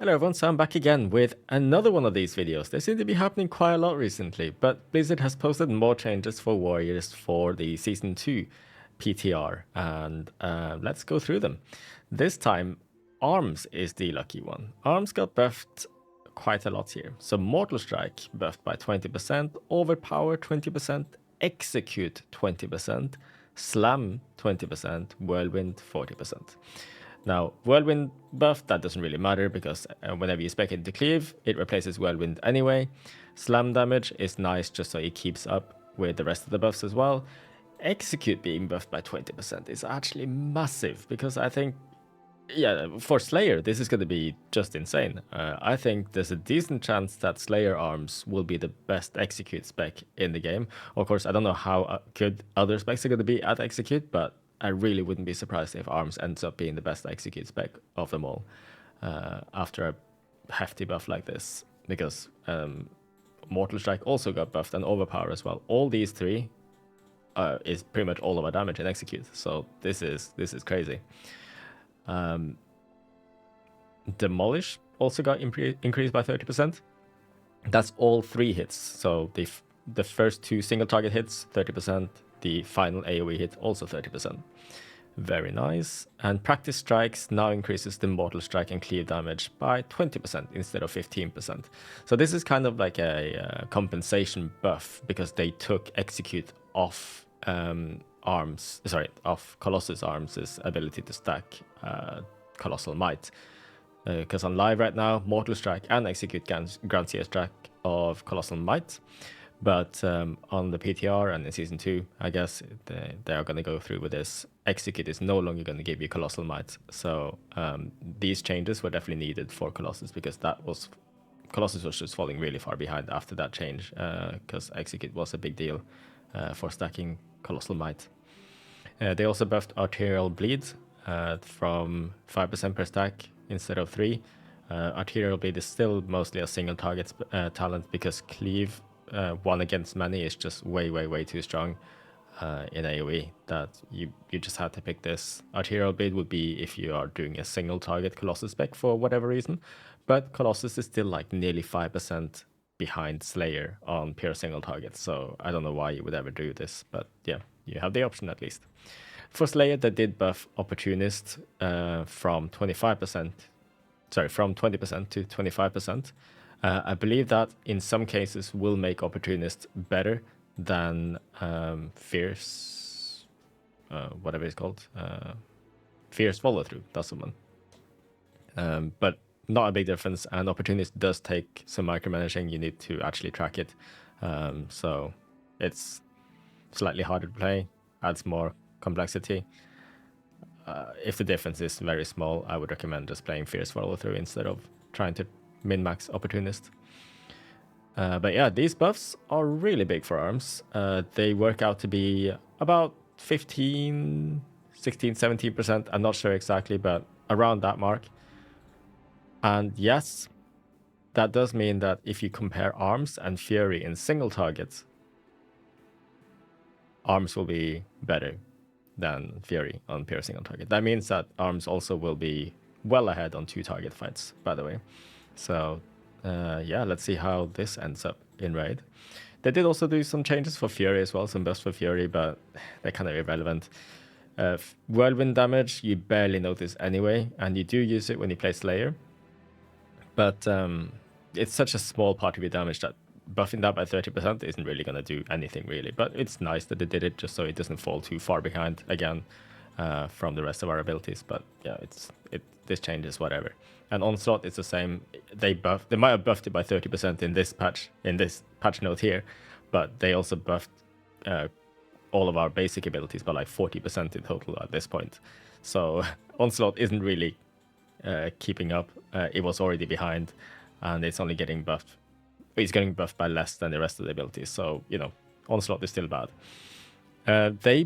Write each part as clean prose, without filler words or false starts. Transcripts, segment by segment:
Hello everyone, so I'm back again with another one of these videos. They seem to be happening quite a lot recently, but Blizzard has posted more changes for Warriors for the Season 2 PTR, and let's go through them. This time, Arms is the lucky one. Arms got buffed quite a lot here. So Mortal Strike buffed by 20%, Overpower 20%, Execute 20%, Slam 20%, Whirlwind 40%. Now, Whirlwind buff, that doesn't really matter because whenever you spec it to cleave, it replaces Whirlwind anyway. Slam damage is nice just so it keeps up with the rest of the buffs as well. Execute being buffed by 20% is actually massive because I think, yeah, for Slayer, this is going to be just insane. I think there's a decent chance that Slayer Arms will be the best Execute spec in the game. Of course, I don't know how good other specs are going to be at Execute, but I really wouldn't be surprised if Arms ends up being the best Execute spec of them all after a hefty buff like this. Because Mortal Strike also got buffed and Overpower as well. All these three is pretty much all of our damage in Execute. So this is crazy. Demolish also got increased by 30%. That's all 3 hits. So the first 2 single target hits, 30%. The final AoE hit, also 30%. Very nice. And Practice Strikes now increases the Mortal Strike and Cleave damage by 20% instead of 15%. So this is kind of like a compensation buff because they took Execute off off Colossus Arms' ability to stack Colossal Might. Because on live right now, Mortal Strike and Execute grants you a stack of Colossal Might. But on the PTR and in Season 2, I guess they are going to go through with this. Execute is no longer going to give you Colossal Might. So these changes were definitely needed for Colossus because Colossus was just falling really far behind after that change because Execute was a big deal for stacking Colossal Might. They also buffed Arterial Bleed from 5% per stack instead of 3. Arterial Bleed is still mostly a single target talent because Cleave 1 against many is just way too strong in AoE that you just had to pick this. Arterial Bleed would be if you are doing a single target Colossus spec for whatever reason, but Colossus is still like nearly 5% behind Slayer on pure single targets, so I don't know why you would ever do this, but yeah, you have the option at least. For Slayer, they did buff Opportunist from 20% to 25%. I believe that in some cases will make Opportunist better than Fierce, whatever it's called, Fierce Follow Through. That's the one. But not a big difference. And Opportunist does take some micromanaging. You need to actually track it, so it's slightly harder to play. Adds more complexity. If the difference is very small, I would recommend just playing Fierce Follow Through instead of trying to min-max Opportunist. But yeah, these buffs are really big for Arms. They work out to be about 15, 16, 17%. I'm not sure exactly, but around that mark. And yes, that does mean that if you compare Arms and Fury in single targets, Arms will be better than Fury on pure single target. That means that Arms also will be well ahead on 2 target fights, by the way. So yeah, let's see how this ends up in Raid. They did also do some changes for Fury as well, some buffs for Fury, but they're kind of irrelevant. Whirlwind damage, you barely notice anyway, and you do use it when you play Slayer. But it's such a small part of your damage that buffing that by 30% isn't really going to do anything, really. But it's nice that they did it just so it doesn't fall too far behind again from the rest of our abilities. But yeah, this changes whatever. And Onslaught is the same. They might have buffed it by 30% in this patch note here, but they also buffed all of our basic abilities by like 40% in total at this point. So Onslaught isn't really keeping up. It was already behind, and it's only getting buffed. It's getting buffed by less than the rest of the abilities. So, you know, Onslaught is still bad. They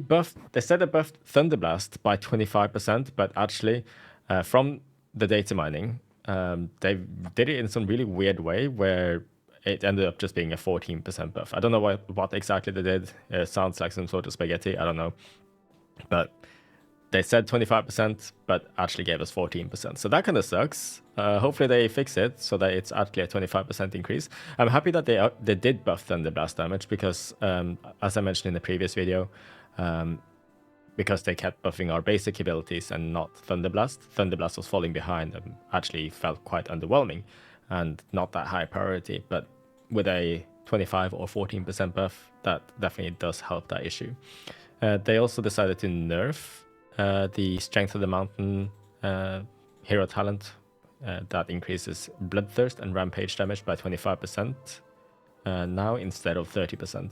said they buffed Thunderblast by 25%, but actually from the data mining, they did it in some really weird way where it ended up just being a 14% buff. I don't know what exactly they did. It sounds like some sort of spaghetti. I don't know. But they said 25%, but actually gave us 14%. So that kind of sucks. Hopefully they fix it so that it's actually a 25% increase. I'm happy that they did buff Thunderblast damage because, as I mentioned in the previous video, because they kept buffing our basic abilities and not Thunderblast, Thunderblast was falling behind and actually felt quite underwhelming and not that high priority. But with a 25 or 14% buff, that definitely does help that issue. They also decided to nerf the Strength of the Mountain hero talent that increases Bloodthirst and Rampage damage by 25% now instead of 30%.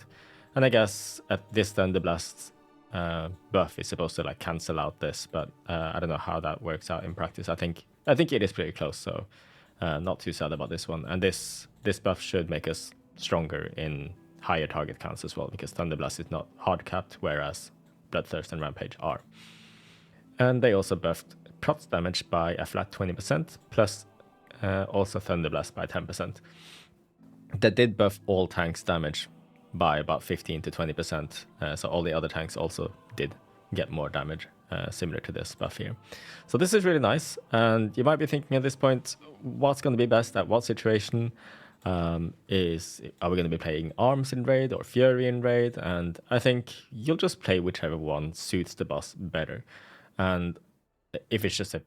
And I guess at this Thunderblast buff is supposed to like cancel out this, but I don't know how that works out in practice. I think it is pretty close, so not too sad about this one. And this buff should make us stronger in higher target counts as well, because Thunderblast is not hard capped, whereas Bloodthirst and Rampage are. And they also buffed Prots damage by a flat 20%, plus also Thunderblast by 10%. They did buff all tanks damage by about 15 to 20%, so all the other tanks also did get more damage, similar to this buff here. So this is really nice, and you might be thinking at this point, what's going to be best at what situation? Are we going to be playing Arms in Raid or Fury in Raid? And I think you'll just play whichever one suits the boss better. And if it's just a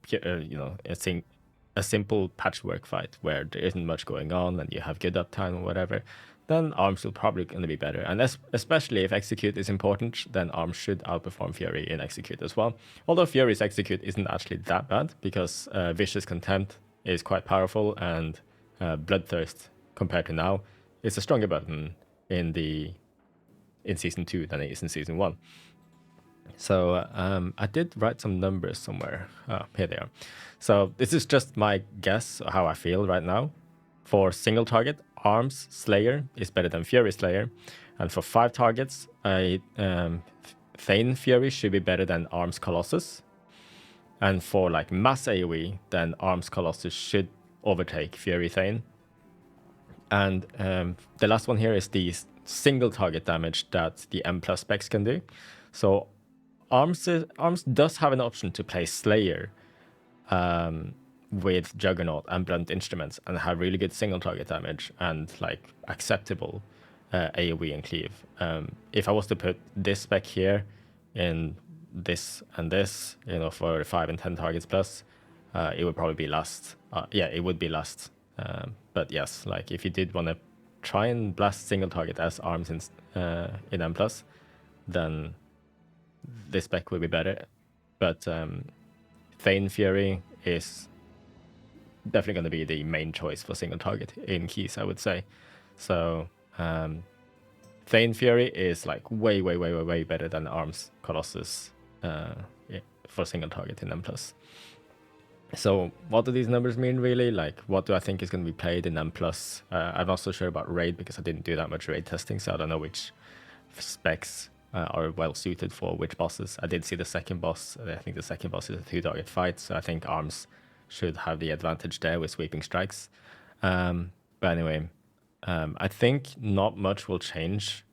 simple patchwork fight where there isn't much going on and you have good uptime or whatever, then Arms will probably going to be better. And especially if Execute is important, then Arms should outperform Fury in Execute as well. Although Fury's Execute isn't actually that bad, because Vicious Contempt is quite powerful, and Bloodthirst compared to now is a stronger button in Season 2 than it is in Season 1. So I did write some numbers somewhere. Here they are. So this is just my guess of how I feel right now. For single target, Arms Slayer is better than Fury Slayer. And for 5 targets, Thane Fury should be better than Arms Colossus. And for like mass AoE, then Arms Colossus should overtake Fury Thane. And the last one here is the single target damage that the M+ specs can do. So Arms does have an option to play Slayer with Juggernaut and Blunt Instruments and have really good single target damage and like acceptable AoE and cleave. If I was to put this spec here in this and this, for 5 and 10 targets plus, it would probably be last. It would be last. But yes, like if you did want to try and blast single target as Arms in M+, then this spec would be better. But Thane Fury is definitely going to be the main choice for single target in keys, I would say. So Thane Fury is like way better than Arms Colossus for single target in M+. So what do these numbers mean really? Like, what do I think is going to be played in M+? I'm not so sure about Raid because I didn't do that much Raid testing, so I don't know which specs are well suited for which bosses. I did see the second boss. I think the second boss is a 2-target fight, so I think Arms should have the advantage there with sweeping strikes. But anyway, I think not much will change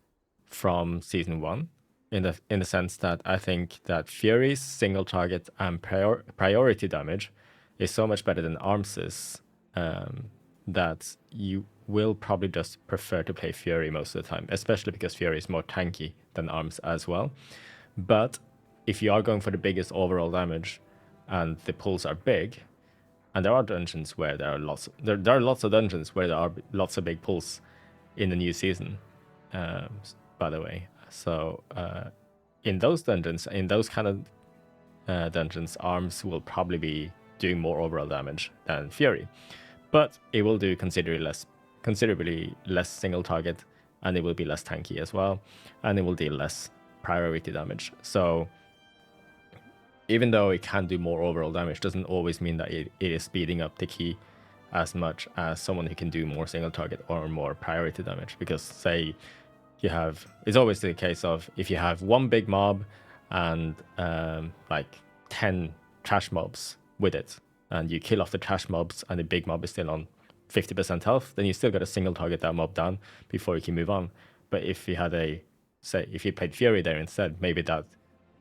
from Season 1 in the sense that I think that Fury's single target and priority damage is so much better than Arms's that you will probably just prefer to play Fury most of the time, especially because Fury is more tanky than Arms as well. But if you are going for the biggest overall damage and the pulls are big, and there are dungeons where there are lots of dungeons where there are lots of big pulls in the new season, by the way. So in those dungeons, in those kind of dungeons, Arms will probably be doing more overall damage than Fury, but it will do considerably less single target, and it will be less tanky as well, and it will deal less priority damage. So even though it can do more overall damage, doesn't always mean that it is speeding up the key as much as someone who can do more single target or more priority damage. Because say it's always the case of if you have one big mob and like 10 trash mobs with it, and you kill off the trash mobs and the big mob is still on 50% health, then you still got to single target that mob down before you can move on. But if you had if you played Fury there instead, maybe that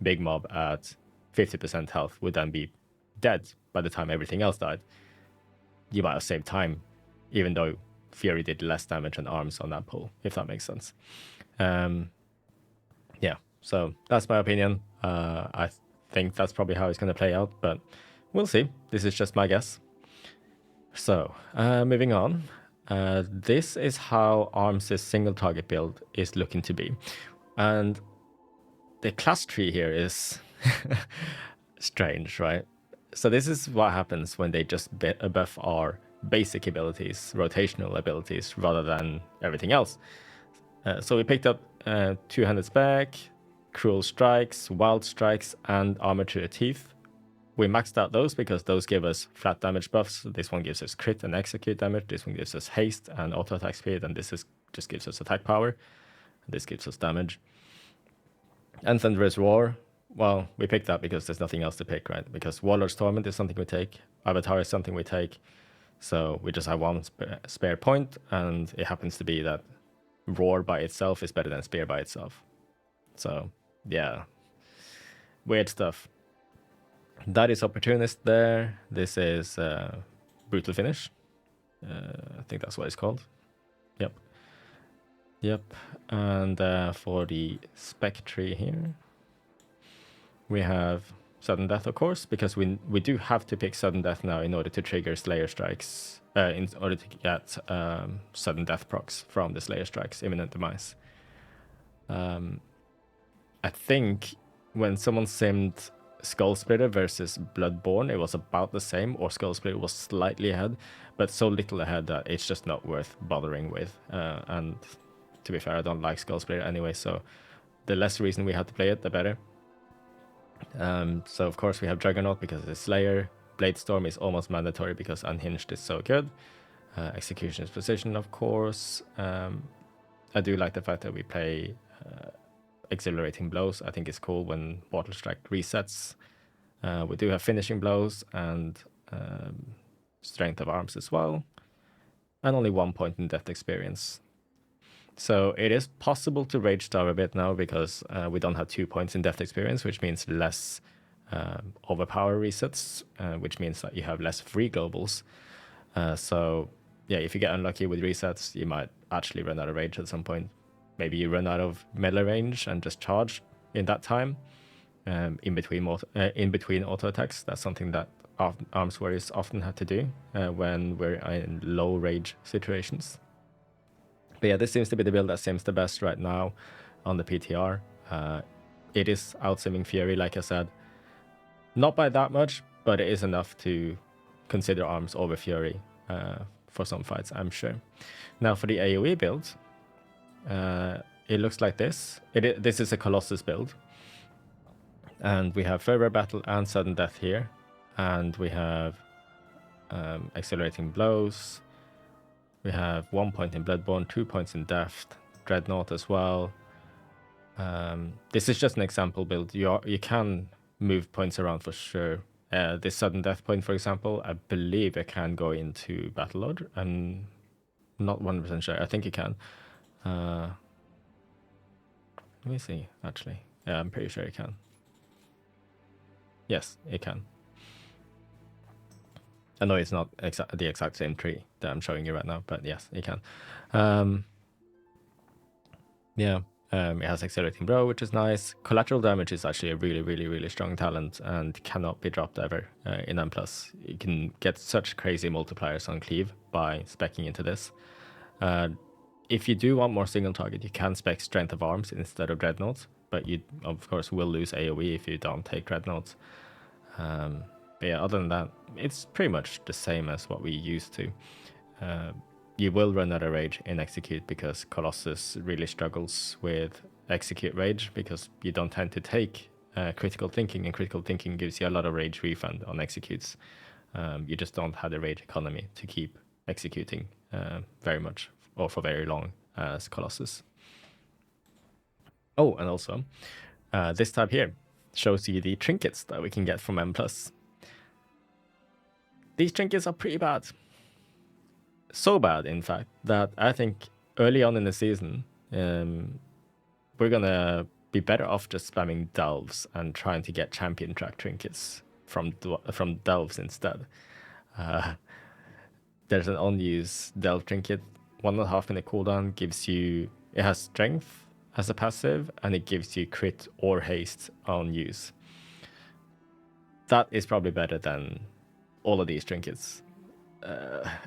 big mob at 50% health would then be dead by the time everything else died. You might have saved time, even though Fury did less damage than Arms on that pull, if that makes sense. Yeah, so that's my opinion. I think that's probably how it's going to play out, but we'll see. This is just my guess. So, moving on. This is how Arms' single target build is looking to be. And the class tree here is strange, right? So this is what happens when they just buff our basic abilities, rotational abilities, rather than everything else. So we picked up Two-Handed Spec, Cruel Strikes, Wild Strikes, and Armor to the Teeth. We maxed out those because those give us flat damage buffs. This one gives us crit and execute damage. This one gives us haste and auto attack speed, and this just gives us attack power. This gives us damage. And Thunderous Roar, well, we picked that because there's nothing else to pick, right? Because Warlord's Torment is something we take, Avatar is something we take, so we just have one spare point, and it happens to be that Roar by itself is better than Spear by itself. So, yeah, weird stuff. That is Opportunist there. This is Brutal Finish. I think that's what it's called. Yep. And for the spec tree here, we have Sudden Death, of course, because we do have to pick Sudden Death now in order to trigger Slayer Strikes, in order to get Sudden Death procs from the Slayer Strikes, Imminent Demise. I think when someone simmed Skull Splitter versus Bloodborne, it was about the same, or Skull Splitter was slightly ahead, but so little ahead that it's just not worth bothering with. And to be fair, I don't like Skull Splitter anyway, so the less reason we have to play it, the better. So of course we have Juggernaut because it's Slayer. Bladestorm is almost mandatory because Unhinged is so good. Executioner's Position, of course. I do like the fact that we play Exhilarating Blows. I think it's cool when Mortal Strike resets. We do have Finishing Blows and Strength of Arms as well. And only 1 point in Death Experience. So it is possible to Rage Star a bit now because we don't have 2 points in Death Experience, which means less overpower resets, which means that you have less free globals. So yeah, if you get unlucky with resets, you might actually run out of rage at some point. Maybe you run out of melee range and just charge in that time, in between auto attacks. That's something that Arms warriors often have to do when we're in low rage situations. But yeah, this seems to be the build that sims the best right now on the PTR. It is outsimming Fury, like I said. Not by that much, but it is enough to consider Arms over Fury for some fights, I'm sure. Now for the AoE build, it looks like this. This is a Colossus build. And we have Fervor Battle and Sudden Death here. And we have Accelerating Blows. We have 1 point in Bloodborne, 2 points in Deft, Dreadnought as well. This is just an example build. You can move points around for sure. This Sudden Death point, for example, I believe it can go into Battle Lord. I'm not 100% sure. I think it can. Let me see, actually. Yeah, I'm pretty sure it can. Yes, it can. I know it's not the exact same tree that I'm showing you right now, but yes, it can. It has Accelerating Blow, which is nice. Collateral Damage is actually a really, really, really strong talent and cannot be dropped ever in M+. You can get such crazy multipliers on Cleave by speccing into this. If you do want more single target, you can spec Strength of Arms instead of Dreadnoughts, but you, of course, will lose AoE if you don't take Dreadnoughts. But yeah, other than that, it's pretty much the same as what we used to. You will run out of rage in Execute because Colossus really struggles with Execute rage because you don't tend to take Critical Thinking, and Critical Thinking gives you a lot of rage refund on Executes. You just don't have the rage economy to keep executing very much or for very long as Colossus. Oh, and also, this tab here shows you the trinkets that we can get from M+. These trinkets are pretty bad. So bad, in fact, that I think early on in the season, we're gonna be better off just spamming delves and trying to get champion track trinkets from delves instead. There's an on-use delve trinket, 1.5 minute cooldown, gives you, it has strength as a passive, and it gives you crit or haste on use. That is probably better than all of these trinkets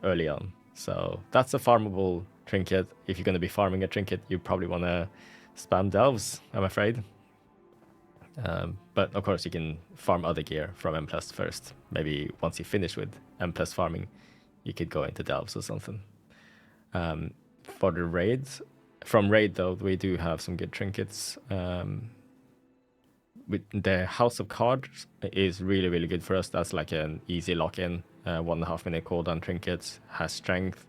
early on. So that's a farmable trinket. If you're going to be farming a trinket, you probably want to spam delves, I'm afraid. But of course, you can farm other gear from M+ first. Maybe once you finish with M+ farming, you could go into delves or something. For the raids, from raid though, we do have some good trinkets. With the House of Cards is really, really good for us. That's like an easy lock-in. 1.5 minute cooldown trinket, has strength.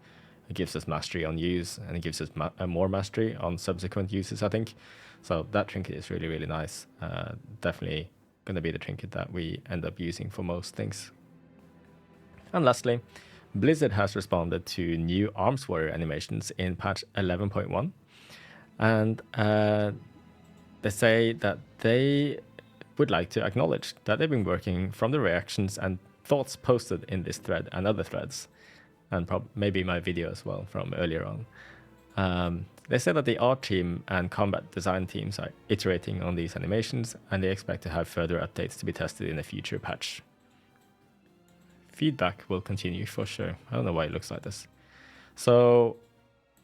It gives us mastery on use, and it gives us more mastery on subsequent uses, I think. So that trinket is really, really nice. Definitely going to be the trinket that we end up using for most things. And lastly, Blizzard has responded to new Arms Warrior animations in patch 11.1. And they say that they would like to acknowledge that they've been working from the reactions and thoughts posted in this thread and other threads, and maybe my video as well from earlier on. They said that the art team and combat design teams are iterating on these animations, and they expect to have further updates to be tested in a future patch. Feedback will continue for sure. I don't know why it looks like this. So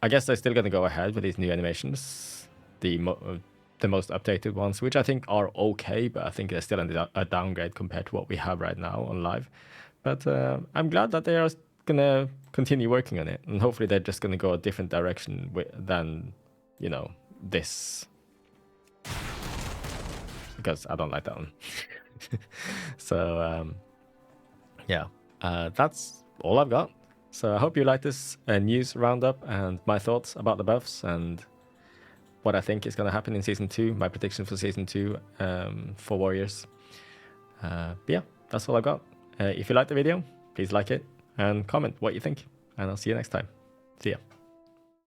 I guess they're still going to go ahead with these new animations, the most updated ones, which I think are okay, but I think they're still a downgrade compared to what we have right now on live. But I'm glad that they are going to continue working on it, and hopefully they're just going to go a different direction than, you know, this. Because I don't like that one. So, yeah, that's all I've got. So I hope you like this news roundup and my thoughts about the buffs and what I think is going to happen in Season 2, my prediction for Season 2 for Warriors. But yeah, that's all I've got. If you like the video, please like it and comment what you think. And I'll see you next time. See ya.